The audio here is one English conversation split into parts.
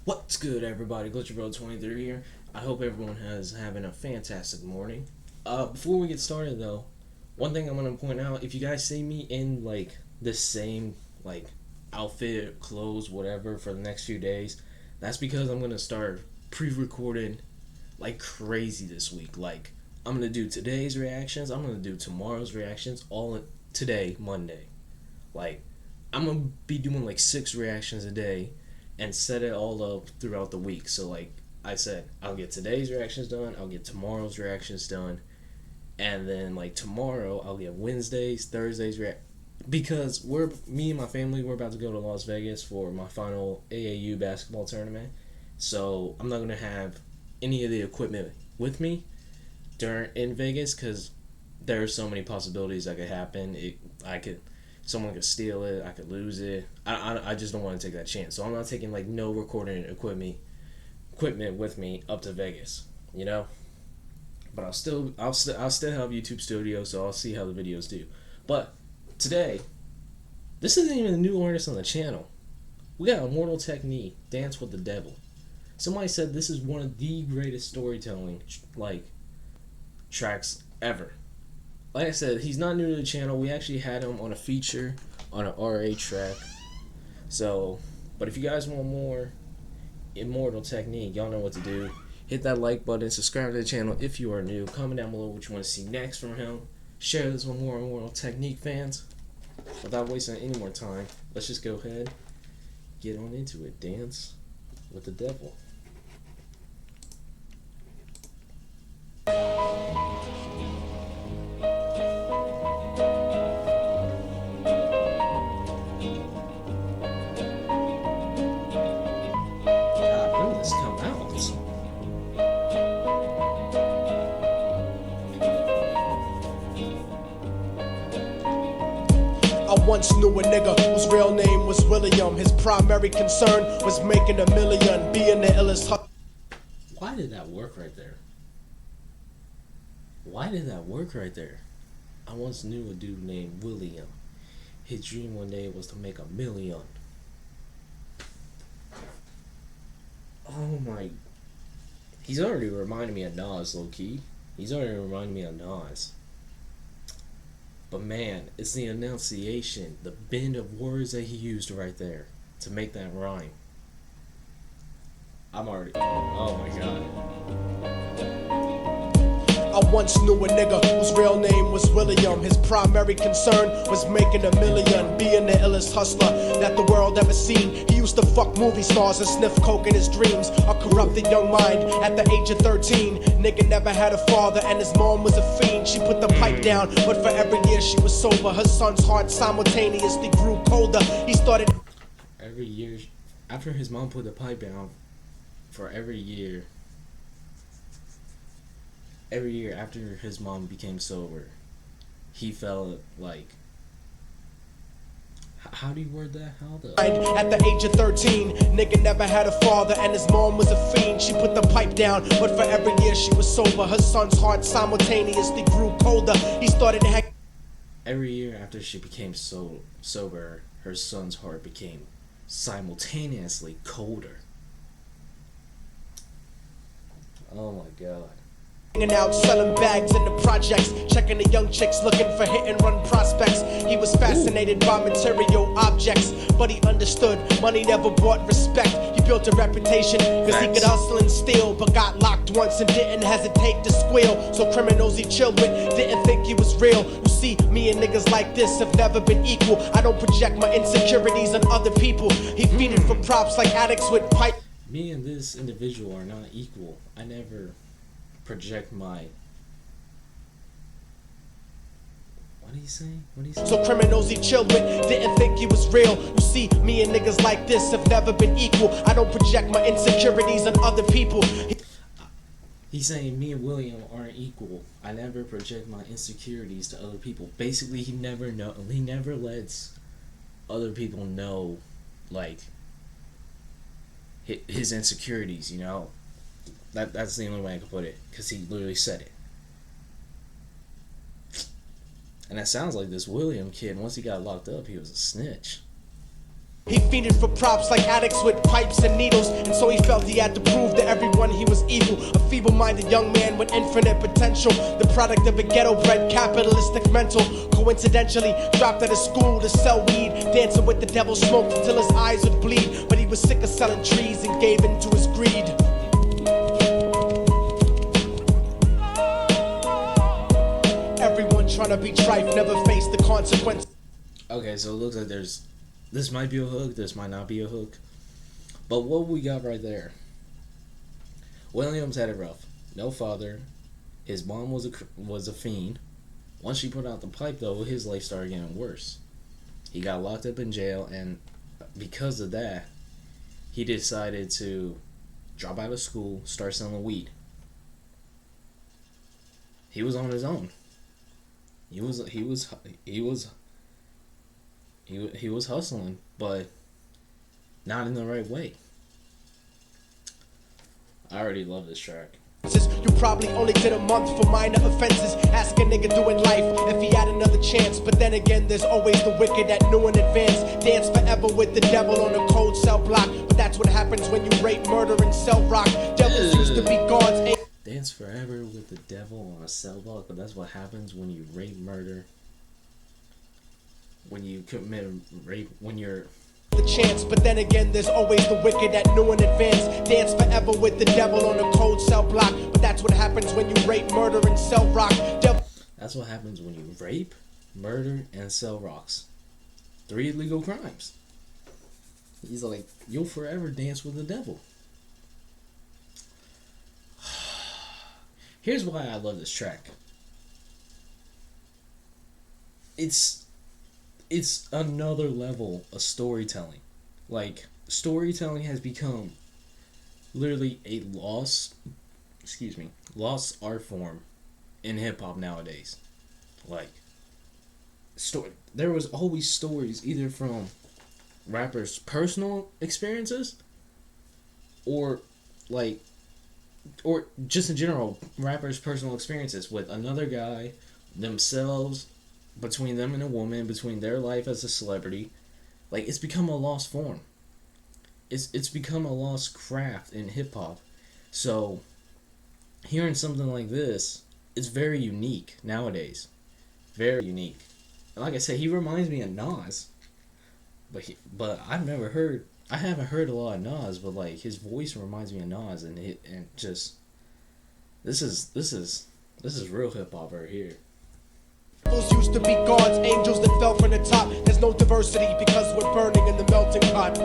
What's good, everybody? Glitcher23 here. I hope everyone has having a fantastic morning. Before we get started, though, one thing I'm gonna point out: if you guys see me in like the same like outfit, clothes, whatever for the next few days, that's because I'm gonna start pre-recording like crazy this week. Like I'm gonna do today's reactions. I'm gonna do tomorrow's reactions all today, Monday. Like I'm gonna be doing like 6 reactions a day and set it all up throughout the week. So like I said, I'll get today's reactions done, I'll get tomorrow's reactions done, and then like tomorrow I'll get Wednesdays, Thursdays because me and my family we're about to go to Las Vegas for my final AAU basketball tournament. So I'm not gonna have any of the equipment with me during in Vegas because there are so many possibilities that could happen. I could Someone could steal it. I could lose it. I just don't want to take that chance. So I'm not taking like no recording equipment with me up to Vegas. You know, but I'll still have YouTube Studio, so I'll see how the videos do. But today, this isn't even a new artist on the channel. We got Immortal Technique, Dance with the Devil. Somebody said this is one of the greatest storytelling like tracks ever. Like I said, he's not new to the channel. We actually had him on a feature on an RA track. So, but if you guys want more Immortal Technique, y'all know what to do. Hit that like button, subscribe to the channel if you are new. Comment down below what you want to see next from him. Share this with more Immortal Technique fans. Without wasting any more time, let's just go ahead, get on into it. Dance with the Devil. I once knew a nigga whose real name was William. His primary concern was making a million, being the illest. Why did that work right there? Why did that work right there? I once knew a dude named William. His dream one day was to make a million. Oh my. He's already reminded me of Nas, low key. He's already reminded me of Nas. But man, it's the enunciation, the bend of words that he used right there to make that rhyme. Oh my god. I once knew a nigga whose real name was William. His primary concern was making a million, being the illest hustler that the world ever seen. He used to fuck movie stars and sniff coke in his dreams. A corrupted young mind at the age of 13. Nigga never had a father and his mom was a fiend. She put the pipe down, but for every year she was sober. Her son's heart simultaneously grew colder. He started every year after his mom put the pipe down. For every year after his mom became sober, he felt like, how do you word that? How the at the age of 13, nigga never had a father and his mom was a fiend. She put the pipe down, but for every year she was sober. Her son's heart simultaneously grew colder. He started to hang. Every year after she became sober, her son's heart became simultaneously colder. Oh my god. Hanging out, selling bags in the projects, checking the young chicks looking for hit and run prospects. He was fascinated by material objects, but he understood money never bought respect. He built a reputation because he could hustle and steal, but got locked once and didn't hesitate to squeal. So criminals he chilled with didn't think he was real. You see, me and niggas like this have never been equal. I don't project my insecurities on other people. He feed it for props like addicts with pipe. Me and this individual are not equal. I never project my... What did he say? So criminals he chilled with didn't think he was real. You see, me and niggas like this have never been equal. I don't project my insecurities on other people. He's saying me and William aren't equal. I never project my insecurities to other people. Basically, he never lets other people know, like, his insecurities, you know? That's the only way I can put it, because he literally said it. And that sounds like this William kid, once he got locked up, he was a snitch. He fiended for props like addicts with pipes and needles, and so he felt he had to prove to everyone he was evil. A feeble-minded young man with infinite potential, the product of a ghetto-bred capitalistic mental. Coincidentally, dropped out of school to sell weed, dancing with the devil, smoked until his eyes would bleed. But he was sick of selling trees and gave in to his greed. Everyone trying to be trife never faced the consequences. Okay, so it looks like this might be a hook, this might not be a hook. But what we got right there. Williams had it rough. No father. His mom was a fiend. Once she put out the pipe, though, his life started getting worse. He got locked up in jail, and because of that, he decided to drop out of school, start selling weed. He was on his own. He was hustling, but not in the right way. I already love this track. You probably only did a month for minor offenses. Ask a nigga doing life if he had another chance. But then again, there's always the wicked that knew in advance. Dance forever with the devil on a cold cell block. But that's what happens when you rape, murder, and sell rock. Devils used to be gods. Dance forever with the devil on a cell block. But that's what happens when you rape, murder. When you commit rape, when you're the chance, but then again, there's always the wicked that knew in advance. Dance forever with the devil on a cold cell block. But that's what happens when you rape, murder, and sell rock. That's what happens when you rape, murder, and sell rocks. 3 illegal crimes. He's like, you'll forever dance with the devil. Here's why I love this track. It's another level of storytelling. Like, storytelling has become literally a lost art form in hip-hop nowadays. Like, there was always stories either from rappers' personal experiences or just in general, rappers' personal experiences with another guy, themselves, between them and a woman, between their life as a celebrity. Like, it's become a lost form. It's become a lost craft in hip-hop. So, hearing something like this, it's very unique nowadays. Very unique. And like I said, he reminds me of Nas. But I haven't heard a lot of Nas, but like, his voice reminds me of Nas, and just, this is real hip-hop right here. Used to be gods, angels that fell from the top. There's no diversity because we're burning in the melting pot.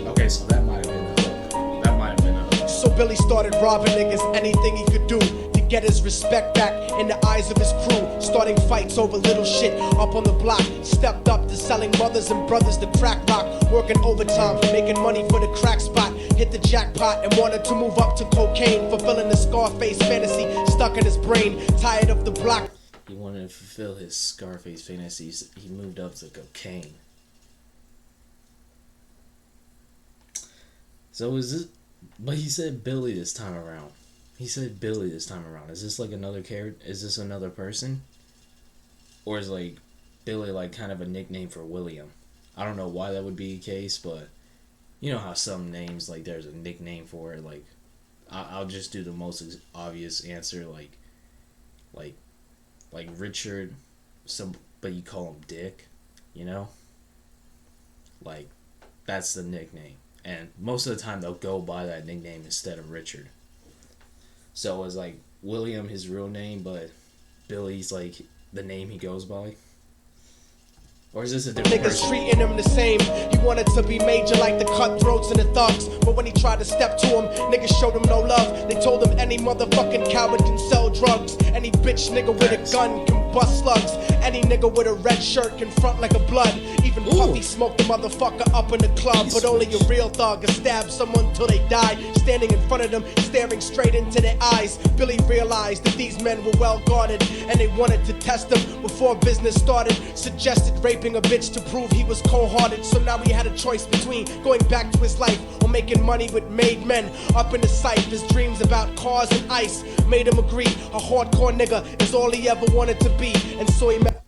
Okay, so that might have been the hook. So Billy started robbing niggas, anything he could do to get his respect back in the eyes of his crew. Starting fights over little shit up on the block. Stepped up to selling mothers and brothers to crack rock. Working overtime, making money for the crack spot. Hit the jackpot and wanted to move up to cocaine. Fulfilling the Scarface fantasy stuck in his brain. Tired of the block. He wanted to fulfill his Scarface fantasies. He moved up to cocaine. So is this... But he said Billy this time around. Is this like another character? Is this another person? Or is like Billy like kind of a nickname for William? I don't know why that would be the case, but you know how some names, like, there's a nickname for it. Like, I'll just do the most obvious answer, like Richard, but you call him Dick, you know? Like, that's the nickname. And most of the time they'll go by that nickname instead of Richard. So it's like William, his real name, but Billy's like the name he goes by. Or is this a different niggas person? Treating him the same. He wanted to be major like the cutthroats and the thugs. But when he tried to step to him, niggas showed him no love. They told him any motherfucking coward can sell drugs. Any bitch nigga with a gun can bust slugs. Any nigga with a red shirt can front like a blood. Even Puffy smoked the motherfucker up in the club. But only a real thug can stab someone till they die. Standing in front of them, staring straight into their eyes. Billy realized that these men were well guarded, and they wanted to test him before business started. Suggested raping a bitch to prove he was cold-hearted. So now he had a choice between going back to his life or making money with made men. Up in the sight, his dreams about cars and ice made him agree a hardcore nigga is all he ever wanted to be. And so he met.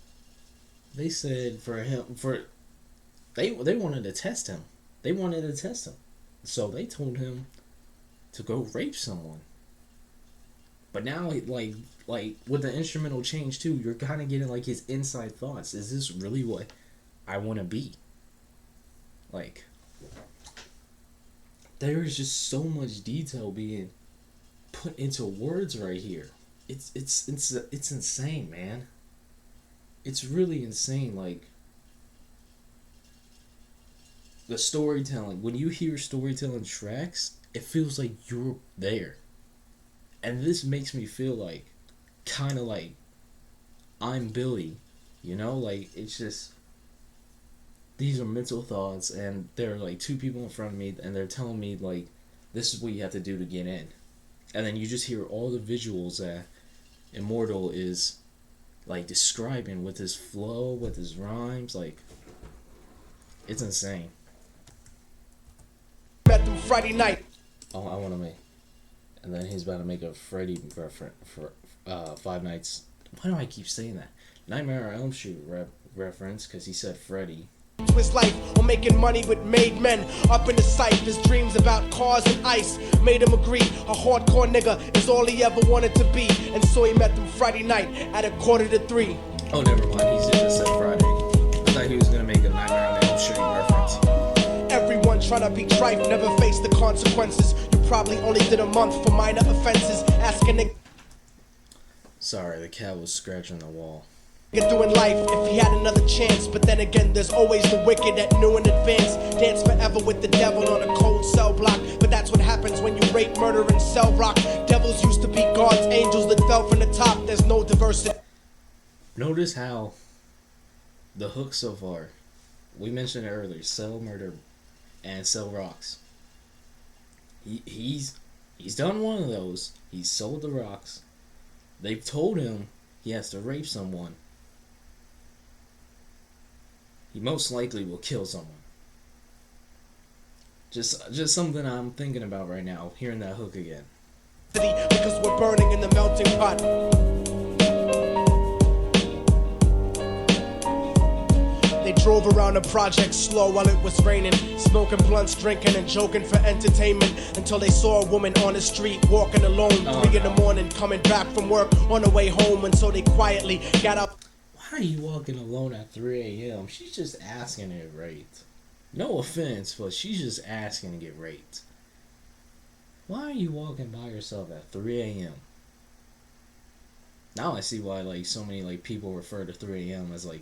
They said for They wanted to test him. They wanted to test him. So they told him to go rape someone. But now, like with the instrumental change too, you're kind of getting like his inside thoughts. Is this really what I want to be? Like, there is just so much detail being put into words right here. It's insane, man. It's really insane. Like, the storytelling. When you hear storytelling tracks, it feels like you're there. And this makes me feel like, kind of like, I'm Billy. You know? Like, it's just, these are mental thoughts, and there are like two people in front of me, and they're telling me, like, this is what you have to do to get in. And then you just hear all the visuals that Immortal is, like, describing with his flow, with his rhymes. Like, it's insane. Met them Friday night. Oh, I want to make. And then he's about to make a Freddy reference for Five Nights. Why do I keep saying that? Nightmare on Elm Street reference, because he said Freddy. To his life or making money with made men up in the sight. His dreams about cars and ice made him agree a hardcore nigga is all he ever wanted to be. And so he met them Friday night at 2:45. Oh, never mind. He just said Friday. I thought he was going to make a Nightmare on Elm Street reference. Everyone trying to be trife, never face the consequences. You probably only did a month for minor offenses. Asking a Sorry, the cat was scratching the wall. doing life if he had another chance. But then again, there's always the wicked that knew in advance. Dance forever with the devil on a cold cell block. But that's what happens when you rape, murder, and sell rock. Devils used to be God's angels that fell from the top. There's no diversity. Notice how the hook so far, we mentioned it earlier, sell, murder, and sell rocks. He's done one of those. He's sold the rocks. They've told him he has to rape someone. He most likely will kill someone. Just something I'm thinking about right now, hearing that hook again. Because we're burning in the melting pot. They drove around the project slow while it was raining, smoking blunts, drinking, and joking for entertainment, until they saw a woman on the street walking alone. 3 in the morning, coming back from work on her way home, and so they quietly got up. Why are you walking alone at 3 a.m.? She's just asking to get raped. No offense, but she's just asking to get raped. Why are you walking by yourself at 3 a.m.? Now I see why like so many like people refer to 3 a.m. as like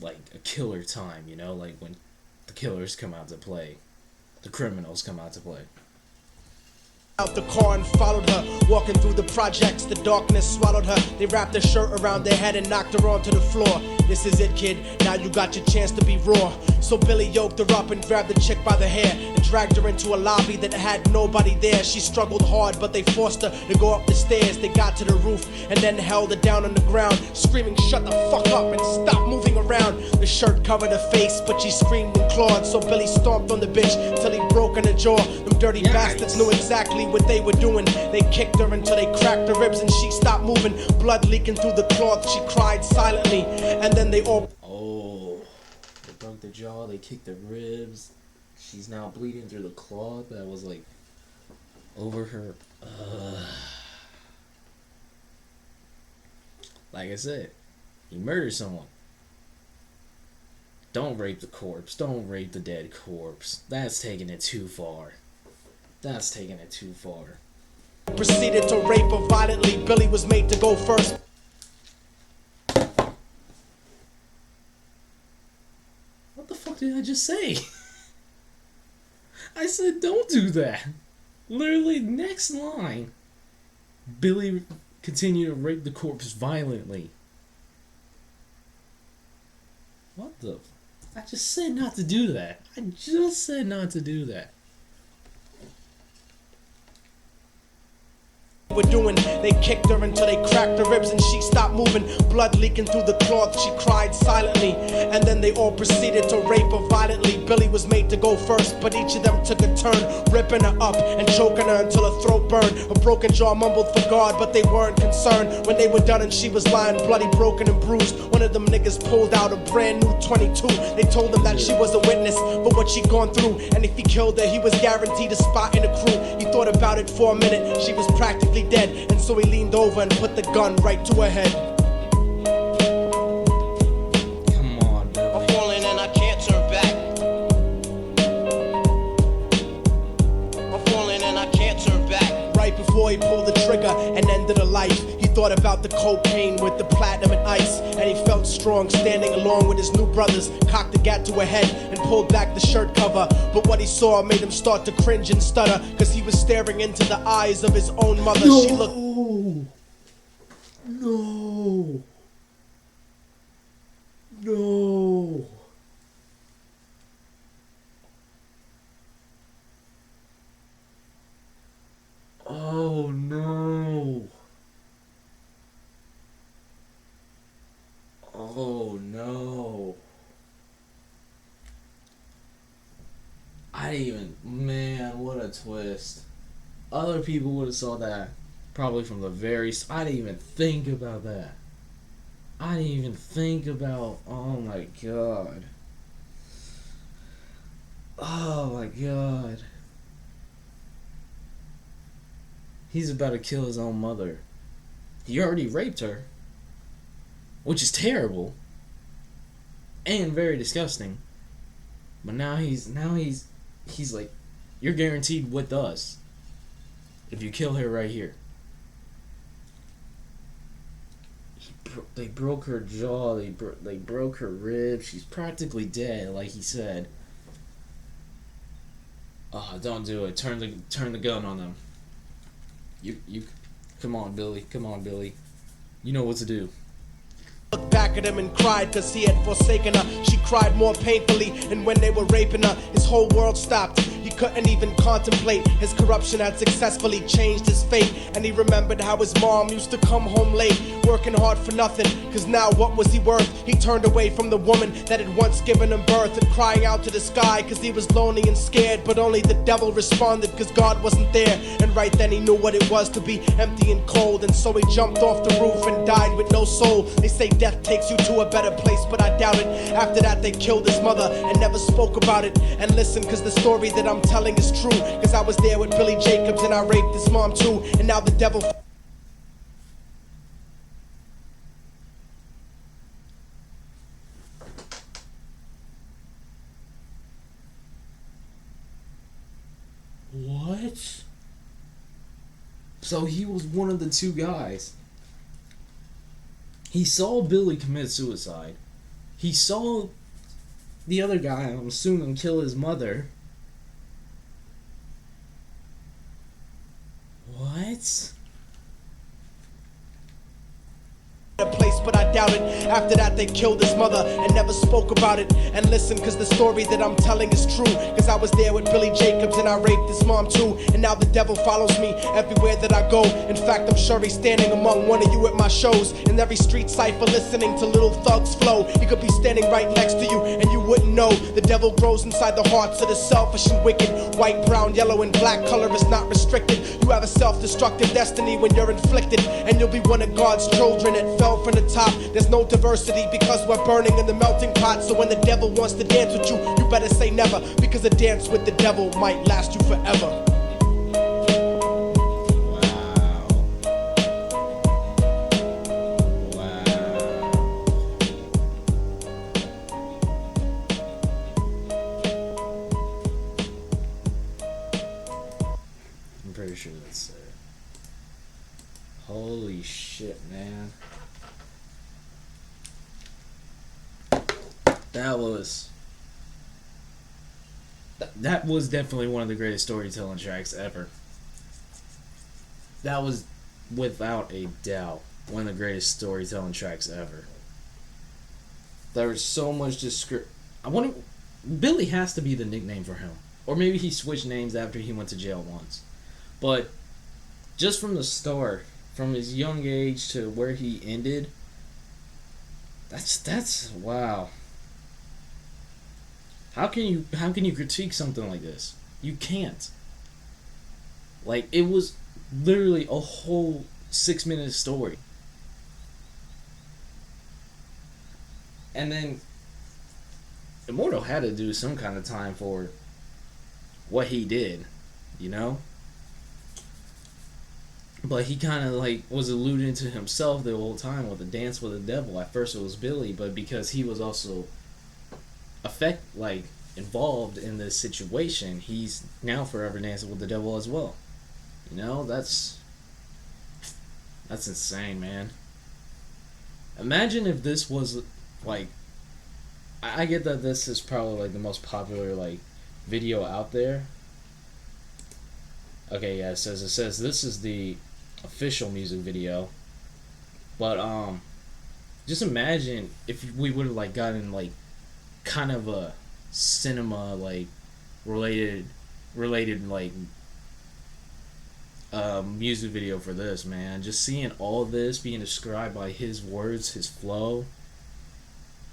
a killer time, you know, like when the killers come out to play, the criminals come out to play. Out the car and followed her, walking through the projects. The darkness swallowed her. They wrapped her shirt around their head and knocked her onto the floor. This is it, kid. Now you got your chance to be raw. So Billy yoked her up and grabbed the chick by the hair and dragged her into a lobby that had nobody there. She struggled hard, but they forced her to go up the stairs. They got to the roof and then held her down on the ground, screaming, "Shut the fuck up and stop moving around." The shirt covered her face, but she screamed and clawed. So Billy stomped on the bitch till he broke in her jaw. Them dirty bastards knew exactly what they were doing. They kicked her until they cracked her ribs and she stopped moving. Blood leaking through the cloth, she cried silently. And then they all... Oh, they broke the jaw, they kicked the ribs. She's now bleeding through the cloth that was like over her. Like I said, you murdered someone. Don't rape the corpse. Don't rape the dead corpse. That's taking it too far. That's taking it too far. Proceeded to rape her violently. Billy was made to go first. What the fuck did I just say? I said don't do that. Literally, next line. Billy continued to rape the corpse violently. What the... I just said not to do that. I just said not to do that. were doing. They kicked her until they cracked her ribs and she stopped moving. Blood leaking through the cloth, she cried silently. And then they all proceeded to rape her violently. Billy was made to go first, but each of them took a turn, ripping her up and choking her until her throat burned. Her broken jaw mumbled for God, but they weren't concerned. When they were done and she was lying bloody, broken and bruised, one of them niggas pulled out a brand new 22. They told him that she was a witness for what she'd gone through, and if he killed her, he was guaranteed a spot in the crew. He thought about it for a minute, she was practically dead, and so he leaned over and put the gun right to her head. Come on, Billy. I'm falling and I can't turn back. I'm falling and I can't turn back. Right before he pulled the trigger and ended her life, he thought about the cocaine with the platinum and ice, and he felt strong standing along with his new brothers, cocked the gat to her head and pulled back the shirt cover. But what he saw made him start to cringe and stutter, cause he was staring into the eyes of his own mother. No. She looked. No. No. Oh no. Oh no. I didn't even, man, what a twist. Other people would have saw that probably from the very, I didn't even think about that. I didn't even think about, oh my god. Oh my god. He's about to kill his own mother. He already raped her, which is terrible and very disgusting. But now he's like, you're guaranteed with us if you kill her right here. They broke her jaw. They broke her ribs. She's practically dead, like he said. Oh, don't do it. Turn the gun on them. You, come on, Billy. Come on, Billy. You know what to do. Looked back at him and cried cause he had forsaken her. She cried more painfully, and when they were raping her, his whole world stopped. He couldn't even contemplate. His corruption had successfully changed his fate, and he remembered how his mom used to come home late, working hard for nothing, cause now what was he worth? He turned away from the woman that had once given him birth, and crying out to the sky cause he was lonely and scared, but only the devil responded cause God wasn't there. And right then he knew what it was to be empty and cold, and so he jumped off the roof and died with no soul. They say death takes you to a better place, but I doubt it. After that they killed his mother and never spoke about it. And listen, cause the story that I'm telling is true, cause I was there with Billy Jacobs and I raped his mom too, and now the devil. What? So he was one of the two guys. He saw Billy commit suicide. He saw the other guy, I'm assuming, kill his mother. What? Place, but I doubt it. After that they killed his mother and never spoke about it. And listen, cause the story that I'm telling is true, cause I was there with Billy Jacobs and I raped his mom too, and now the devil follows me everywhere that I go. In fact, I'm sure he's standing among one of you at my shows, in every street cipher listening to little thugs flow. He could be standing right next to you and you wouldn't know. The devil grows inside the hearts of the selfish and wicked. White, brown, yellow, and black color is not restricted. You have a self-destructive destiny when you're inflicted, and you'll be one of God's children that fell from the top. There's no diversity because we're burning in the melting pot. So when the devil wants to dance with you, you better say never, because a dance with the devil might last you forever. I'm pretty sure that's it. Holy shit, man. That was definitely one of the greatest storytelling tracks ever. That was, without a doubt, one of the greatest storytelling tracks ever. There was so much description. I wonder, Billy has to be the nickname for him, or maybe he switched names after he went to jail once. But just from the start, from his young age to where he ended. That's wow. How can you critique something like this? You can't. Like, it was literally a whole 6 minute story. And then Immortal had to do some kind of time for what he did, you know? But he kind of like was alluding to himself the whole time with the dance with the devil. At first it was Billy, but because he was also involved in this situation, he's now forever dancing with the devil as well. You know, that's insane, man. Imagine if this was like, I get that this is probably like the most popular like video out there. Okay, yeah, it says this is the official music video. But just imagine if we would have like gotten like kind of a cinema like related like music video for this, man. Just seeing all this being described by his words, his flow.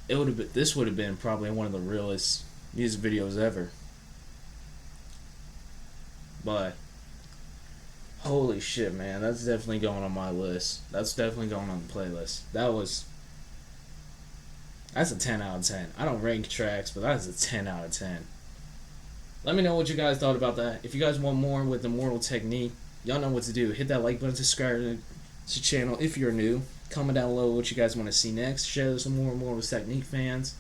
This would have been probably one of the realest music videos ever. But holy shit, man, that's definitely going on my list. That's definitely going on the playlist. That's a 10 out of 10. I don't rank tracks, but that's a 10 out of 10. Let me know what you guys thought about that. If you guys want more with Immortal technique, y'all know what to do. Hit that like button, subscribe to the channel if you're new. Comment down below what you guys want to see next. Share some more Immortal technique fans.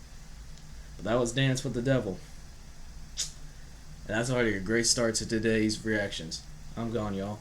But that was Dance with the Devil. And that's already a great start to today's reactions. I'm gone, y'all.